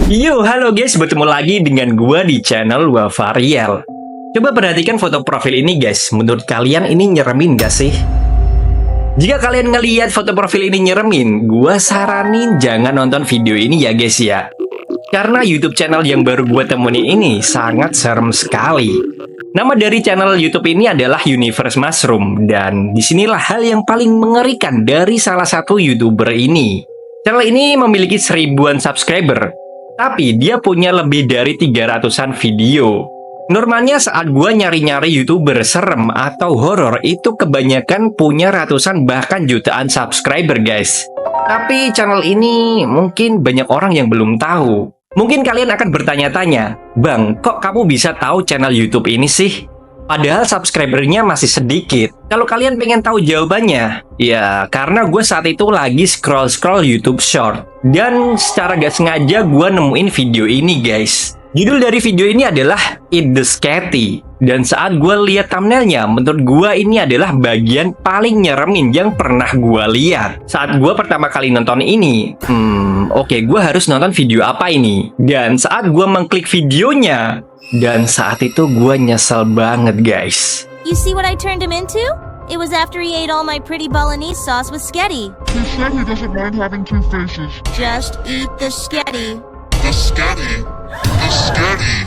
Yo, halo guys, bertemu lagi dengan gua di channel Wafariel. Coba perhatikan foto profil ini guys, menurut kalian ini nyeremin gak sih? Jika kalian ngelihat foto profil ini nyeremin, gua saranin jangan nonton video ini ya guys ya. Karena YouTube channel yang baru gua temuin ini sangat serem sekali. Nama dari channel YouTube ini adalah Universe Mushroom, dan disinilah hal yang paling mengerikan dari salah satu YouTuber ini. Channel ini memiliki 1000-an subscriber, tapi dia punya lebih dari 300-an video. Normalnya saat gua nyari-nyari YouTuber serem atau horor itu kebanyakan punya ratusan bahkan jutaan subscriber guys. Tapi channel ini mungkin banyak orang yang belum tahu. Mungkin kalian akan bertanya-tanya, "Bang, kok kamu bisa tahu channel YouTube ini sih? Padahal subscribernya masih sedikit." Kalau kalian pengen tahu jawabannya, ya karena gue saat itu lagi scroll-scroll YouTube Short. Dan secara gak sengaja gue nemuin video ini guys. Judul dari video ini adalah Eat the Sketty. Dan saat gue lihat thumbnailnya, menurut gue ini adalah bagian paling nyeremin yang pernah gue lihat. Saat gue pertama kali nonton ini, oke, gue harus nonton video apa ini? Dan saat gue mengklik videonya, dan saat itu gue nyesel banget guys. You see what I turned him into? It was after he ate all my pretty bolognese sauce with Sketty. He said he doesn't mind having two faces. Just eat the Sketty. The Sketty. The Sketty.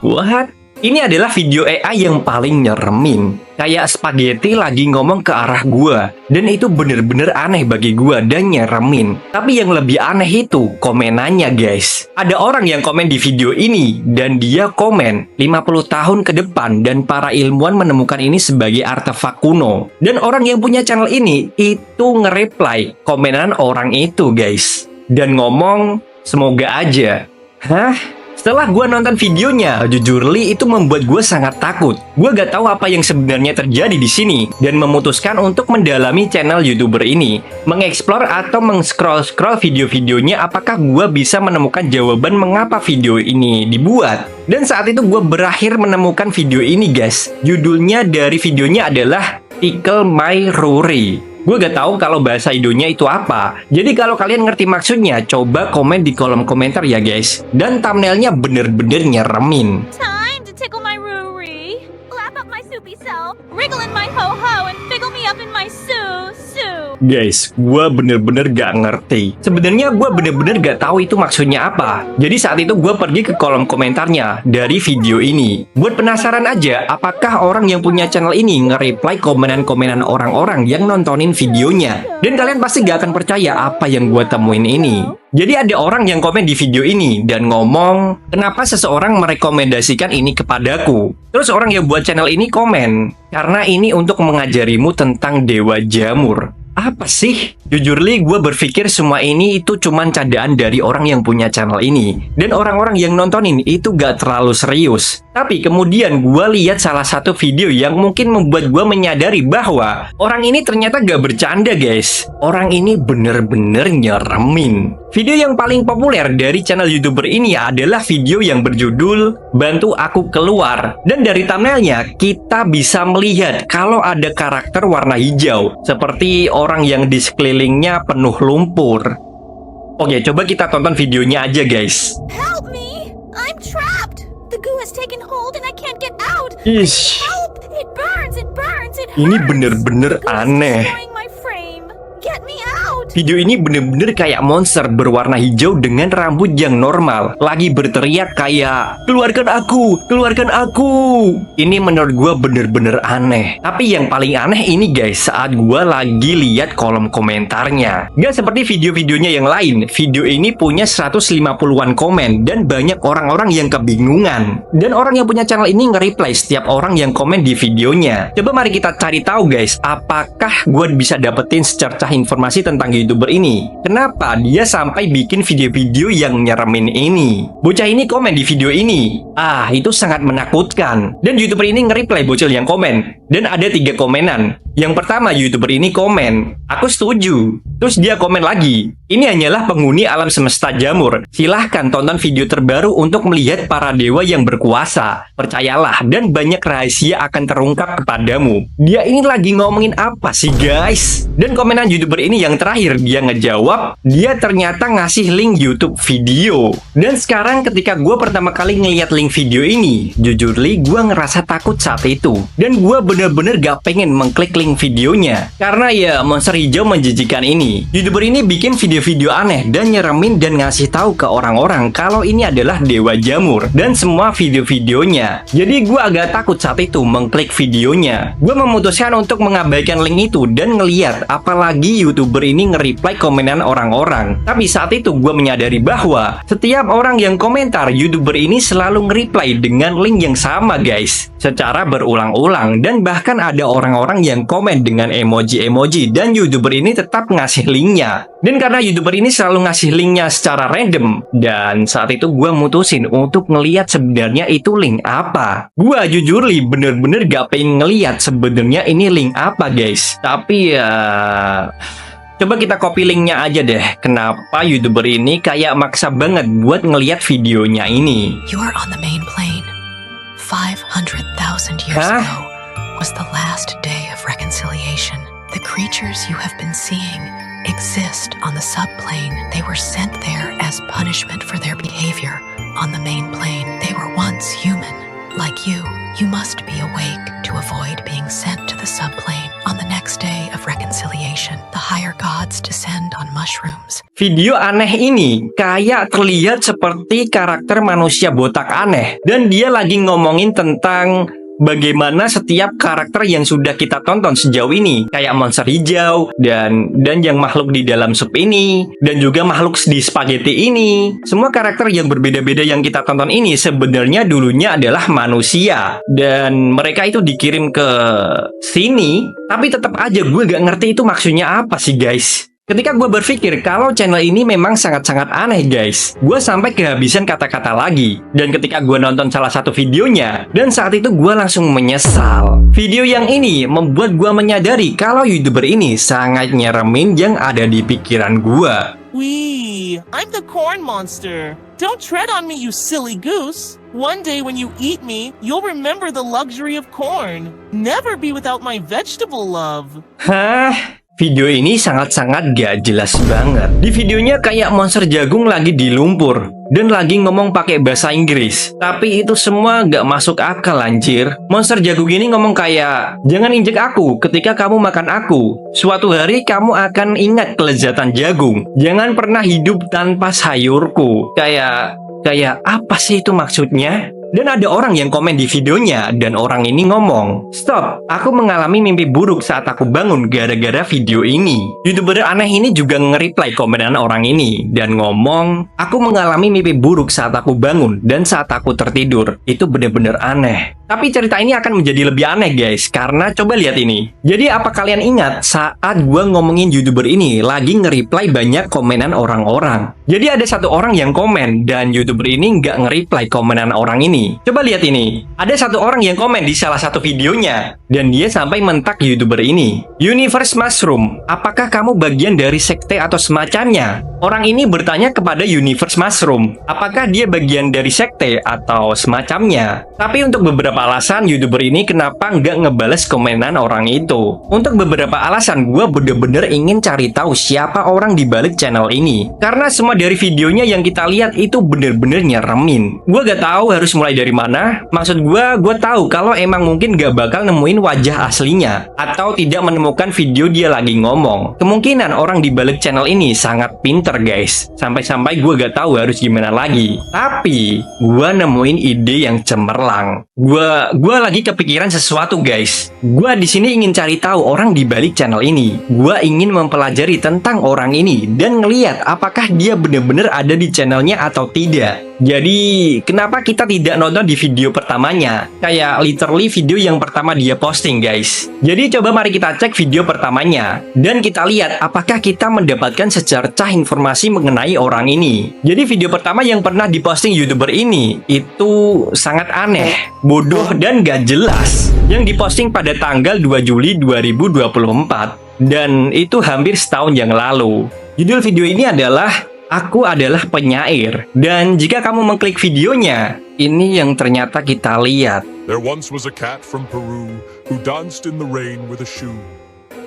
What? Ini adalah video AI yang paling nyeremin. Kayak spaghetti lagi ngomong ke arah gua. Dan itu bener-bener aneh bagi gua dan nyeremin. Tapi yang lebih aneh itu komenannya guys. Ada orang yang komen di video ini dan dia komen 50 tahun ke depan dan para ilmuwan menemukan ini sebagai artefak kuno. Dan orang yang punya channel ini itu nge-reply komenan orang itu guys. Dan ngomong semoga aja. Hah? Setelah gue nonton videonya, jujur li itu membuat gue sangat takut. Gue gak tahu apa yang sebenarnya terjadi di sini dan memutuskan untuk mendalami channel YouTuber ini, mengeksplor atau mengscroll-scroll video-videonya apakah gue bisa menemukan jawaban mengapa video ini dibuat. Dan saat itu gue berakhir menemukan video ini guys. Judulnya dari videonya adalah Tickle My Rory. Gue gak tahu kalau bahasa Indonya itu apa. Jadi kalau kalian ngerti maksudnya, coba komen di kolom komentar ya guys. Dan thumbnailnya bener-bener nyeremin. Time to tickle my Ruri. Lap up my soupy self. Wriggle in my ho-ho and figgle me up in my sue-sue. Guys, gue bener-bener gak ngerti. Sebenarnya gue bener-bener gak tahu itu maksudnya apa. Jadi saat itu gue pergi ke kolom komentarnya dari video ini. Buat penasaran aja, apakah orang yang punya channel ini nge-reply komenan-komenan orang-orang yang nontonin videonya. Dan kalian pasti gak akan percaya apa yang gue temuin ini. Jadi ada orang yang komen di video ini dan ngomong, kenapa seseorang merekomendasikan ini kepadaku? Terus orang yang buat channel ini komen, karena ini untuk mengajarimu tentang dewa jamur. Apa sih? Jujur li, gue berpikir semua ini itu cuman candaan dari orang yang punya channel ini. Dan orang-orang yang nontonin itu gak terlalu serius. Tapi kemudian gue lihat salah satu video yang mungkin membuat gue menyadari bahwa orang ini ternyata gak bercanda guys. Orang ini bener-bener nyeremin. Video yang paling populer dari channel YouTuber ini adalah video yang berjudul Bantu Aku Keluar. Dan dari thumbnailnya kita bisa melihat kalau ada karakter warna hijau seperti orang yang di sekelilingnya penuh lumpur. Oke, coba kita tonton videonya aja guys. Help me! I'm trapped! The goo has taken hold and I can't get out! Ish, Help! It burns! It burns! It hurts! ini bener-bener The goo is aneh. destroying my frame! Get me out! Video ini bener-bener kayak monster berwarna hijau dengan rambut yang normal. Lagi berteriak kayak, keluarkan aku, keluarkan aku. Ini menurut gue bener-bener aneh. Tapi yang paling aneh ini guys, saat gue lagi lihat kolom komentarnya. Gak seperti video-videonya yang lain. Video ini punya 150-an komen dan banyak orang-orang yang kebingungan. Dan orang yang punya channel ini nge-reply setiap orang yang komen di videonya. Coba mari kita cari tahu guys, apakah gue bisa dapetin secercah informasi tentang YouTuber ini. Kenapa dia sampai bikin video-video yang nyeremin ini? Bocah ini komen di video ini, ah itu sangat menakutkan. Dan YouTuber ini nge-reply bocil yang komen. Dan ada 3 komenan. Yang pertama YouTuber ini komen, aku setuju. Terus dia komen lagi, Ini hanyalah penghuni alam semesta jamur. Silahkan tonton video terbaru untuk melihat para dewa yang berkuasa. Percayalah, dan banyak rahasia akan terungkap kepadamu. Dia ini lagi ngomongin apa sih guys? Dan komenan YouTuber ini yang terakhir, dia ngejawab, dia ternyata ngasih link YouTube video. Dan sekarang ketika gue pertama kali ngeliat link video ini, jujur li, gue ngerasa takut saat itu. Dan gue bener-bener gak pengen mengklik link videonya. Karena ya, monster hijau menjijikan ini. YouTuber ini bikin video-video aneh dan nyeremin dan ngasih tahu ke orang-orang kalau ini adalah dewa jamur. Dan semua video-videonya. Jadi gue agak takut saat itu mengklik videonya. Gue memutuskan untuk mengabaikan link itu dan ngeliat apalagi YouTuber ini nge-reply komenan orang-orang. Tapi saat itu gue menyadari bahwa setiap orang yang komentar, YouTuber ini selalu nge-reply dengan link yang sama guys, secara berulang-ulang. Dan bahkan ada orang-orang yang komen dengan emoji-emoji dan YouTuber ini tetap ngasih linknya. Dan karena YouTuber ini selalu ngasih linknya secara random, dan saat itu gue mutusin untuk ngeliat sebenarnya itu link apa. Gue jujur li, bener-bener gak pengen ngeliat sebenarnya ini link apa guys. Tapi ya, coba kita copy linknya aja deh. Kenapa YouTuber ini kayak maksa banget buat ngeliat videonya ini? You are on the main plane. 500,000 years ago was the last day of reconciliation. The creatures you have been seeing exist on the subplane. They were sent there as punishment for their behavior on the main plane. They were once human, like you. You must be awake to avoid being sent to the subplane. On the next day of reconciliation, the higher gods descend on mushrooms. Video aneh ini kayak terlihat seperti karakter manusia botak aneh. Dan dia lagi ngomongin tentang bagaimana setiap karakter yang sudah kita tonton sejauh ini, kayak monster hijau dan yang makhluk di dalam sup ini, dan juga makhluk di spaghetti ini. Semua karakter yang berbeda-beda yang kita tonton ini sebenarnya dulunya adalah manusia, dan mereka itu dikirim ke sini. Tapi tetap aja gue gak ngerti itu maksudnya apa sih guys. Ketika gue berpikir kalau channel ini memang sangat-sangat aneh guys, gue sampai kehabisan kata-kata lagi. Dan ketika gue nonton salah satu videonya, dan saat itu gue langsung menyesal. Video yang ini membuat gue menyadari kalau YouTuber ini sangat nyeremin yang ada di pikiran gue. Wee, I'm the corn monster. Don't tread on me, you silly goose. One day when you eat me, you'll remember the luxury of corn. Never be without my vegetable love. Hah? Video ini sangat-sangat gak jelas banget. Di videonya kayak monster jagung lagi di lumpur dan lagi ngomong pakai bahasa Inggris. Tapi itu semua gak masuk akal anjir. Monster jagung ini ngomong kayak, jangan injek aku ketika kamu makan aku. Suatu hari kamu akan ingat kelezatan jagung. Jangan pernah hidup tanpa sayurku. Kayak apa sih itu maksudnya? Dan ada orang yang komen di videonya, dan orang ini ngomong, "Stop, aku mengalami mimpi buruk saat aku bangun gara-gara video ini." YouTuber aneh ini juga nge-reply komenan orang ini, dan ngomong, "Aku mengalami mimpi buruk saat aku bangun, dan saat aku tertidur." Itu bener-bener aneh. Tapi cerita ini akan menjadi lebih aneh guys, karena coba lihat ini. Jadi apa kalian ingat saat gue ngomongin YouTuber ini lagi nge-reply banyak komenan orang-orang? Jadi ada satu orang yang komen, dan YouTuber ini nggak nge-reply komenan orang ini. Coba lihat ini. Ada satu orang yang komen di salah satu videonya, dan dia sampai mentak YouTuber ini. Universe Mushroom, apakah kamu bagian dari sekte atau semacamnya? Orang ini bertanya kepada Universe Mushroom, apakah dia bagian dari sekte atau semacamnya? Tapi untuk beberapa alasan YouTuber ini kenapa nggak ngebales komenan orang itu. Untuk beberapa alasan gue bener-bener ingin cari tahu siapa orang di balik channel ini. Karena semua dari videonya yang kita lihat itu bener-bener nyeremin. Gue gak tahu harus mulai dari mana. Maksud gue tahu kalau emang mungkin gak bakal nemuin wajah aslinya, atau tidak menemukan video dia lagi ngomong. Kemungkinan orang di balik channel ini sangat pinter guys. Sampai-sampai gue gak tahu harus gimana lagi. Tapi gue nemuin ide yang cemerlang. Gue lagi kepikiran sesuatu guys. Gue di sini ingin cari tahu orang di balik channel ini. Gue ingin mempelajari tentang orang ini dan ngeliat apakah dia bener-bener ada di channelnya atau tidak. Jadi kenapa kita tidak nonton di video pertamanya? Kayak literally video yang pertama dia posting guys. Jadi coba mari kita cek video pertamanya, dan kita lihat apakah kita mendapatkan secercah informasi mengenai orang ini. Jadi video pertama yang pernah diposting YouTuber ini itu sangat aneh, bodoh dan gak jelas. Yang diposting pada tanggal 2 Juli 2024. Dan itu hampir setahun yang lalu. Judul video ini adalah Aku adalah penyair. Dan jika kamu mengklik videonya, ini yang ternyata kita lihat. There once was a cat from Peru who danced in the rain with a shoe.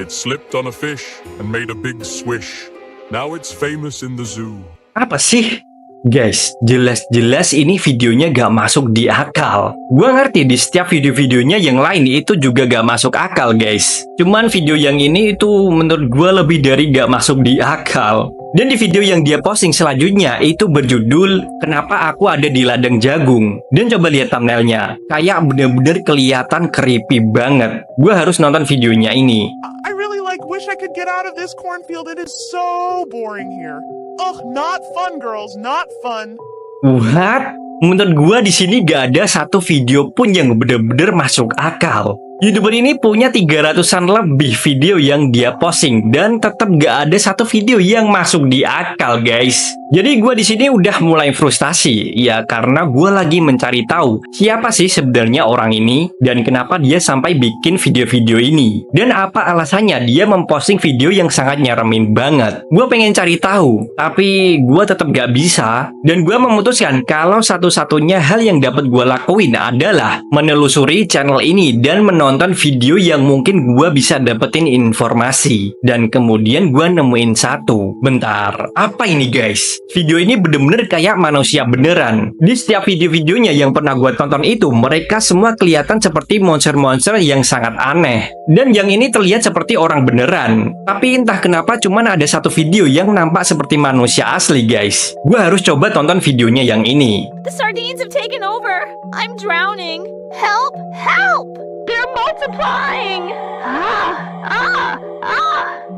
It slipped on a fish and made a big swish. Now it's famous in the zoo. Apa sih? Guys, jelas-jelas ini videonya gak masuk di akal. Gua ngerti di setiap video-videonya yang lain itu juga gak masuk akal, guys. Cuman video yang ini itu menurut gua lebih dari gak masuk di akal. Dan di video yang dia posting selanjutnya itu berjudul Kenapa Aku Ada di Ladang Jagung. Dan coba lihat thumbnailnya, kayak bener-bener kelihatan creepy banget. Gua harus nonton videonya ini. I really wish I could get out of this cornfield. It is so boring here. Ugh, not fun, girls, not fun. What? Menurut gua di sini gak ada satu video pun yang bener-bener masuk akal. YouTuber ini punya 300-an lebih video yang dia posting dan tetap gak ada satu video yang masuk di akal, guys. Jadi gue di sini udah mulai frustasi, ya karena gue lagi mencari tahu siapa sih sebenarnya orang ini dan kenapa dia sampai bikin video-video ini dan apa alasannya dia memposting video yang sangat nyeremin banget. Gue pengen cari tahu, tapi gue tetap gak bisa dan gue memutuskan kalau satu-satunya hal yang dapat gue lakuin adalah menelusuri channel ini dan menonton video yang mungkin gue bisa dapetin informasi. Dan kemudian gue nemuin satu. Bentar, apa ini guys? Video ini bener-bener kayak manusia beneran. Di setiap video-videonya yang pernah gue tonton itu, mereka semua kelihatan seperti monster-monster yang sangat aneh. Dan yang ini terlihat seperti orang beneran. Tapi entah kenapa cuman ada satu video yang nampak seperti manusia asli guys. Gue harus coba tonton videonya yang ini. The sardines have taken over. I'm drowning. Help! Help! They're multiplying!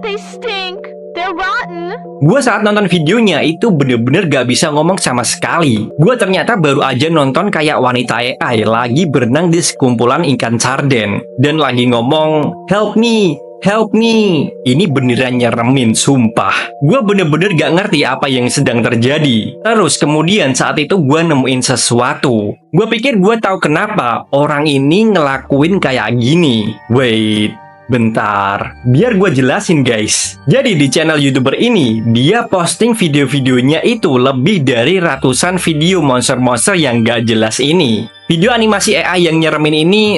They stink. They're rotten. Gue saat nonton videonya itu bener-bener gak bisa ngomong sama sekali. Gue ternyata baru aja nonton kayak wanita AI lagi berenang di sekumpulan ikan sarden. Dan lagi ngomong, help me, help me. Ini beneran nyeremin, sumpah. Gue bener-bener gak ngerti apa yang sedang terjadi. Terus kemudian saat itu gue nemuin sesuatu. Gue pikir gue tahu kenapa orang ini ngelakuin kayak gini. Wait, bentar, biar gue jelasin guys. Jadi di channel YouTuber ini, dia posting video-videonya itu lebih dari ratusan video monster-monster yang gak jelas ini. Video animasi AI yang nyeremin ini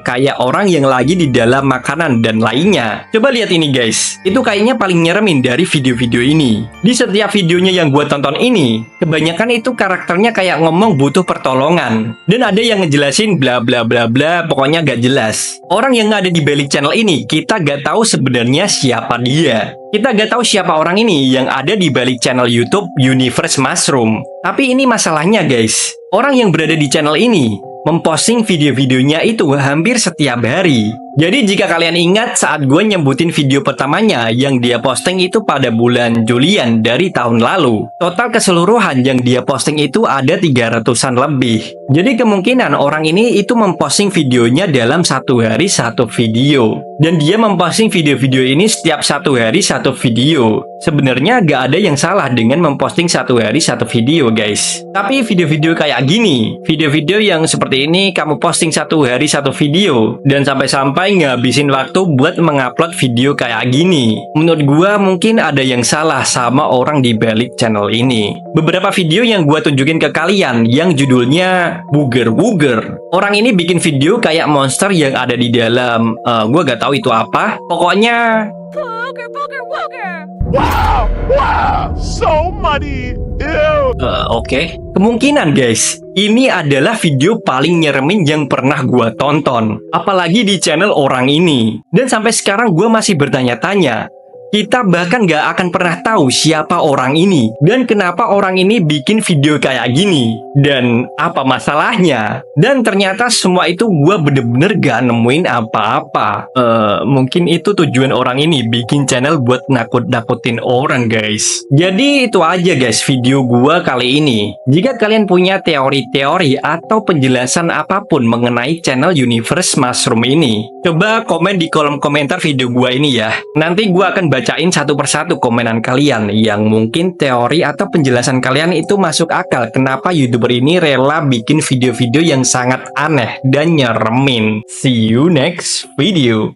kayak orang yang lagi di dalam makanan dan lainnya. Coba lihat ini guys, itu kayaknya paling nyeremin dari video-video ini. Di setiap videonya yang gue tonton ini, kebanyakan itu karakternya kayak ngomong butuh pertolongan. Dan ada yang ngejelasin bla bla bla bla, pokoknya gak jelas. Orang yang ada di balik channel ini, kita gak tahu sebenarnya siapa dia. Kita gak tahu siapa orang ini yang ada di balik channel YouTube Universe Mushroom. Tapi ini masalahnya guys. Orang yang berada di channel ini memposting video-videonya itu hampir setiap hari. Jadi jika kalian ingat saat gue nyebutin video pertamanya yang dia posting itu pada bulan Julian dari tahun lalu. Total keseluruhan yang dia posting itu ada 300-an lebih. Jadi kemungkinan orang ini itu memposting videonya dalam satu hari satu video. Dan dia memposting video-video ini setiap satu hari satu video. Sebenarnya gak ada yang salah dengan memposting satu hari satu video guys. Tapi video-video kayak gini, video-video yang seperti ini kamu posting satu hari satu video dan sampai-sampai ngabisin waktu buat mengupload video kayak gini. Menurut gua mungkin ada yang salah sama orang di balik channel ini. Beberapa video yang gua tunjukin ke kalian yang judulnya Booger. Orang ini bikin video kayak monster yang ada di dalam gua gak tahu itu apa. Pokoknya Booger, booger, wooger. Wow, so muddy. Ew. Oke. Kemungkinan guys, ini adalah video paling nyeremin yang pernah gua tonton. Apalagi di channel orang ini. Dan sampai sekarang gua masih bertanya-tanya. Kita bahkan gak akan pernah tahu siapa orang ini dan kenapa orang ini bikin video kayak gini dan apa masalahnya. Dan ternyata semua itu gue bener-bener gak nemuin apa-apa. Mungkin itu tujuan orang ini bikin channel buat nakut-nakutin orang guys. Jadi itu aja guys video gue kali ini. Jika kalian punya teori-teori atau penjelasan apapun mengenai channel Universe Mushroom ini, coba komen di kolom komentar video gue ini ya. Nanti gue akan bacain satu persatu komenan kalian yang mungkin teori atau penjelasan kalian itu masuk akal. Kenapa YouTuber ini rela bikin video-video yang sangat aneh dan nyeremin. See you next video.